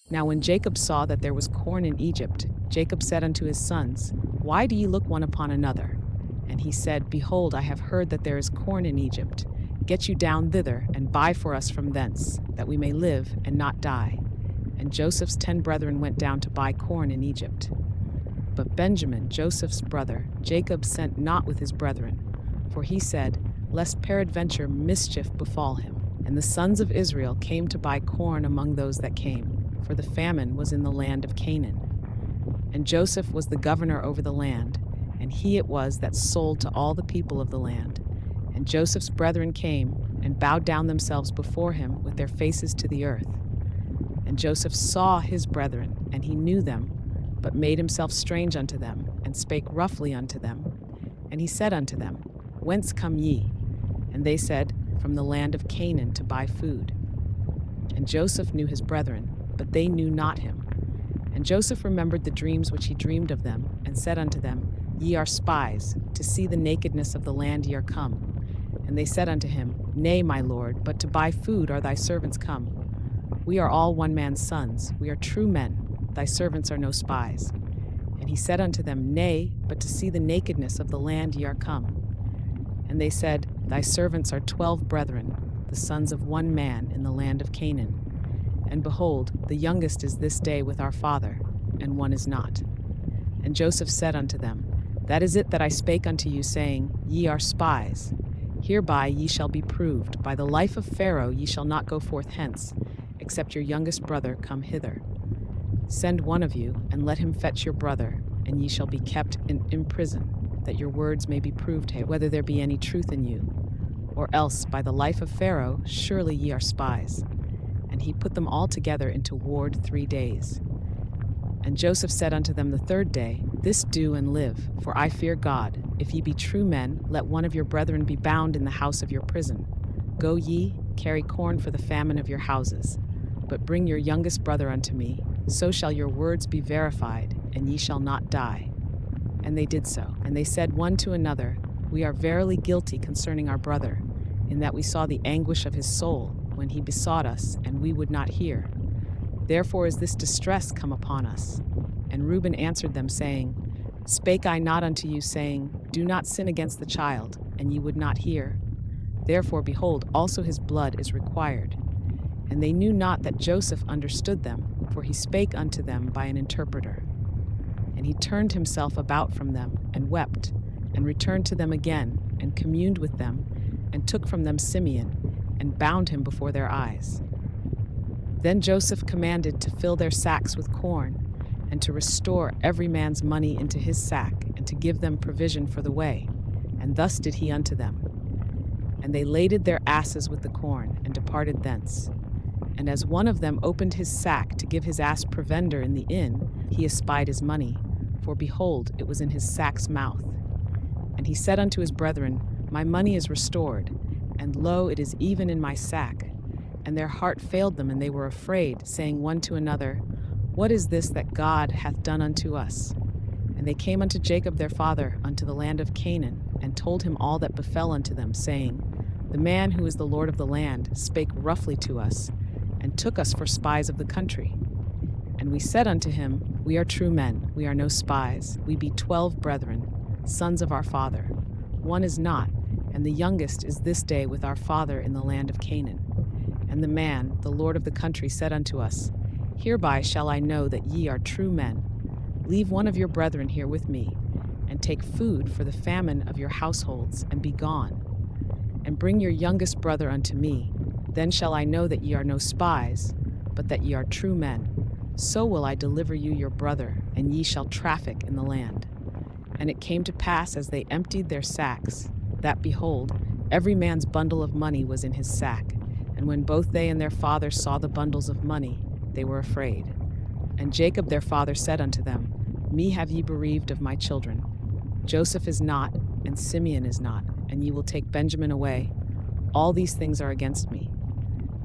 Now when Jacob saw that there was corn in Egypt, Jacob said unto his sons, Why do ye look one upon another? And he said, Behold, I have heard that there is corn in Egypt. Get you down thither, and buy for us from thence, that we may live and not die. And Joseph's 10 brethren went down to buy corn in Egypt. But Benjamin, Joseph's brother, Jacob sent not with his brethren, for he said, Lest peradventure mischief befall him. And the sons of Israel came to buy corn among those that came, for the famine was in the land of Canaan. And Joseph was the governor over the land, and he it was that sold to all the people of the land. And Joseph's brethren came, and bowed down themselves before him with their faces to the earth. And Joseph saw his brethren, and he knew them, but made himself strange unto them, and spake roughly unto them. And he said unto them, Whence come ye? And they said, From the land of Canaan to buy food. And Joseph knew his brethren, but they knew not him. And Joseph remembered the dreams which he dreamed of them, and said unto them, Ye are spies, to see the nakedness of the land ye are come. And they said unto him, Nay, my lord, but to buy food are thy servants come. We are all one man's sons, we are true men, thy servants are no spies. And he said unto them, Nay, but to see the nakedness of the land ye are come. And they said, Thy servants are 12 brethren, the sons of one man in the land of Canaan. And behold, the youngest is this day with our father, and one is not. And Joseph said unto them, That is it that I spake unto you, saying, Ye are spies. Hereby ye shall be proved. By the life of Pharaoh ye shall not go forth hence, except your youngest brother come hither. Send one of you, and let him fetch your brother, and ye shall be kept in prison, that your words may be proved, whether there be any truth in you. Or else, by the life of Pharaoh, surely ye are spies. And he put them all together into ward 3 days. And Joseph said unto them the 3rd day, This do and live, for I fear God. If ye be true men, let one of your brethren be bound in the house of your prison. Go ye, carry corn for the famine of your houses. But bring your youngest brother unto me, so shall your words be verified, and ye shall not die. And they did so. And they said one to another, We are verily guilty concerning our brother, in that we saw the anguish of his soul, when he besought us, and we would not hear. Therefore is this distress come upon us. And Reuben answered them, saying, Spake I not unto you, saying, Do not sin against the child, and ye would not hear? Therefore, behold, also his blood is required. And they knew not that Joseph understood them, for he spake unto them by an interpreter. And he turned himself about from them, and wept, and returned to them again, and communed with them, and took from them Simeon, and bound him before their eyes. Then Joseph commanded to fill their sacks with corn, and to restore every man's money into his sack, and to give them provision for the way. And thus did he unto them. And they laded their asses with the corn, and departed thence. And as one of them opened his sack to give his ass provender in the inn, he espied his money, for behold, it was in his sack's mouth. And he said unto his brethren, My money is restored, and lo, it is even in my sack. And their heart failed them, and they were afraid, saying one to another, What is this that God hath done unto us? And they came unto Jacob their father, unto the land of Canaan, and told him all that befell unto them, saying, The man who is the Lord of the land spake roughly to us, and took us for spies of the country. And we said unto him, We are true men, we are no spies, we be 12 brethren, sons of our father. One is not, and the youngest is this day with our father in the land of Canaan. And the man, the Lord of the country, said unto us, Hereby shall I know that ye are true men. Leave one of your brethren here with me, and take food for the famine of your households, and be gone. And bring your youngest brother unto me, then shall I know that ye are no spies, but that ye are true men. So will I deliver you your brother, and ye shall traffic in the land. And it came to pass, as they emptied their sacks, that, behold, every man's bundle of money was in his sack. And when both they and their father saw the bundles of money, they were afraid. And Jacob their father said unto them, Me have ye bereaved of my children. Joseph is not, and Simeon is not, and ye will take Benjamin away. All these things are against me.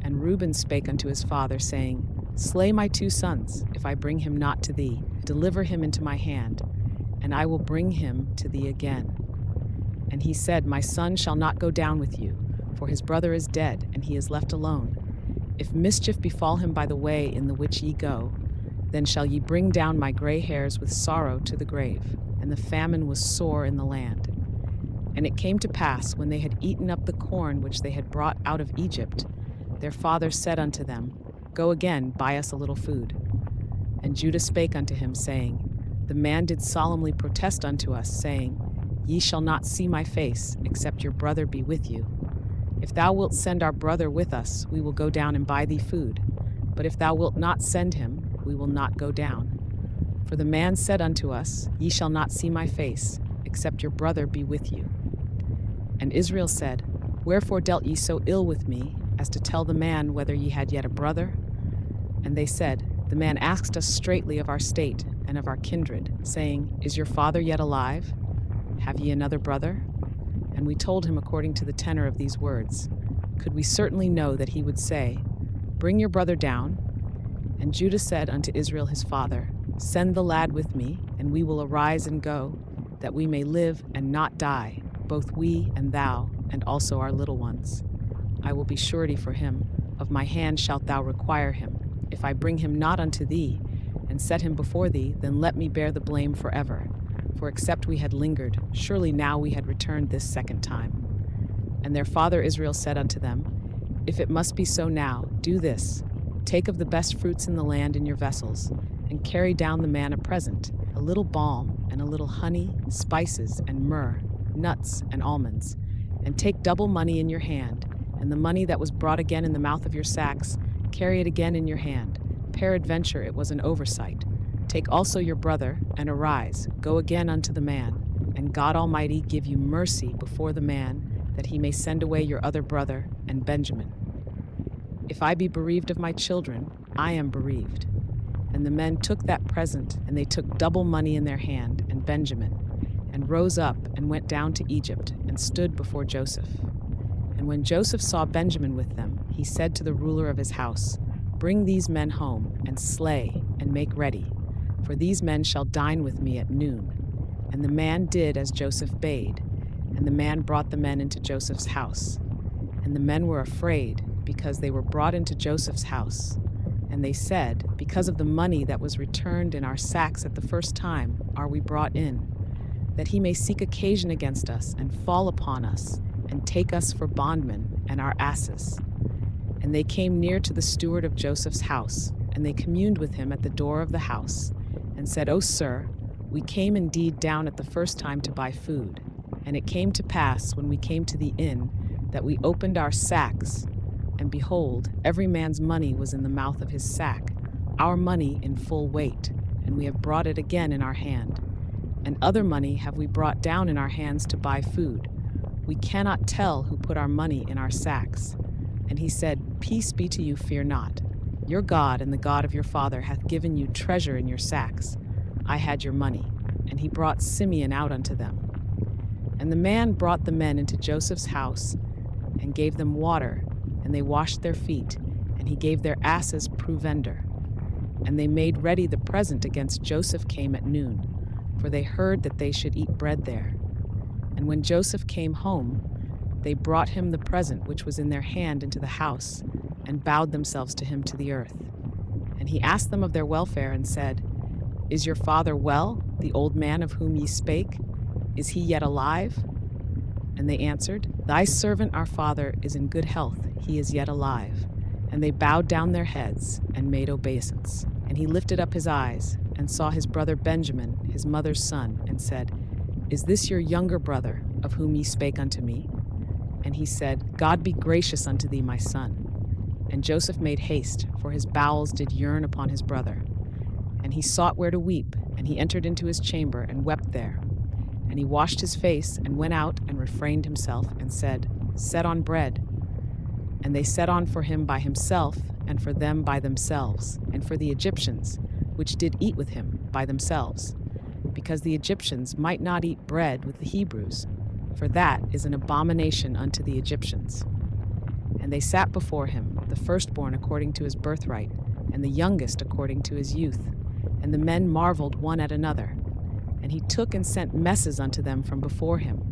And Reuben spake unto his father, saying, Slay my 2 sons, if I bring him not to thee. Deliver him into my hand, and I will bring him to thee again. And he said, My son shall not go down with you, for his brother is dead, and he is left alone. If mischief befall him by the way in the which ye go, then shall ye bring down my gray hairs with sorrow to the grave. And the famine was sore in the land. And it came to pass, when they had eaten up the corn which they had brought out of Egypt, their father said unto them, Go again, buy us a little food. And Judah spake unto him, saying, The man did solemnly protest unto us, saying, Ye shall not see my face, except your brother be with you. If thou wilt send our brother with us, we will go down and buy thee food. But if thou wilt not send him, we will not go down. For the man said unto us, Ye shall not see my face, except your brother be with you. And Israel said, Wherefore dealt ye so ill with me, as to tell the man whether ye had yet a brother? And they said, The man asked us straitly of our state and of our kindred, saying, Is your father yet alive? Have ye another brother? And we told him according to the tenor of these words. Could we certainly know that he would say, Bring your brother down? And Judah said unto Israel his father, Send the lad with me, and we will arise and go, that we may live and not die, both we and thou, and also our little ones. I will be surety for him. Of my hand shalt thou require him. If I bring him not unto thee, and set him before thee, then let me bear the blame forever. For except we had lingered, surely now we had returned this second time. And their father Israel said unto them, If it must be so now, do this. Take of the best fruits in the land in your vessels, and carry down the man a present, a little balm, and a little honey, spices, and myrrh, nuts, and almonds. And take double money in your hand, and the money that was brought again in the mouth of your sacks, carry it again in your hand. Peradventure it was an oversight. Take also your brother, and arise, go again unto the man, and God Almighty give you mercy before the man, that he may send away your other brother, and Benjamin. If I be bereaved of my children, I am bereaved. And the men took that present, and they took double money in their hand, and Benjamin, and rose up, and went down to Egypt, and stood before Joseph. And when Joseph saw Benjamin with them, he said to the ruler of his house, Bring these men home, and slay, and make ready, for these men shall dine with me at noon. And the man did as Joseph bade, and the man brought the men into Joseph's house. And the men were afraid, because they were brought into Joseph's house. And they said, Because of the money that was returned in our sacks at the first time are we brought in, that he may seek occasion against us, and fall upon us, and take us for bondmen and our asses. And they came near to the steward of Joseph's house, and they communed with him at the door of the house, and said, O sir, we came indeed down at the first time to buy food. And it came to pass, when we came to the inn, that we opened our sacks, and behold, every man's money was in the mouth of his sack, our money in full weight, and we have brought it again in our hand. And other money have we brought down in our hands to buy food. We cannot tell who put our money in our sacks. And he said, Peace be to you, fear not. Your God and the God of your father hath given you treasure in your sacks. I had your money. And he brought Simeon out unto them. And the man brought the men into Joseph's house, and gave them water, and they washed their feet, and he gave their asses provender. And they made ready the present against Joseph came at noon, for they heard that they should eat bread there. And when Joseph came home, they brought him the present which was in their hand into the house, and bowed themselves to him to the earth. And he asked them of their welfare, and said, Is your father well, the old man of whom ye spake? Is he yet alive? And they answered, Thy servant our father is in good health, he is yet alive. And they bowed down their heads, and made obeisance. And he lifted up his eyes, and saw his brother Benjamin, his mother's son, and said, Is this your younger brother, of whom ye spake unto me? And he said, God be gracious unto thee, my son. And Joseph made haste, for his bowels did yearn upon his brother. And he sought where to weep, and he entered into his chamber, and wept there. And he washed his face, and went out, and refrained himself, and said, Set on bread. And they set on for him by himself, and for them by themselves, and for the Egyptians, which did eat with him, by themselves, because the Egyptians might not eat bread with the Hebrews, for that is an abomination unto the Egyptians. And they sat before him, the firstborn according to his birthright, and the youngest according to his youth. And the men marveled one at another. And he took and sent messes unto them from before him.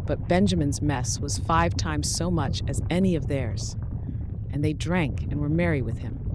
But Benjamin's mess was 5 times so much as any of theirs. and they drank and were merry with him.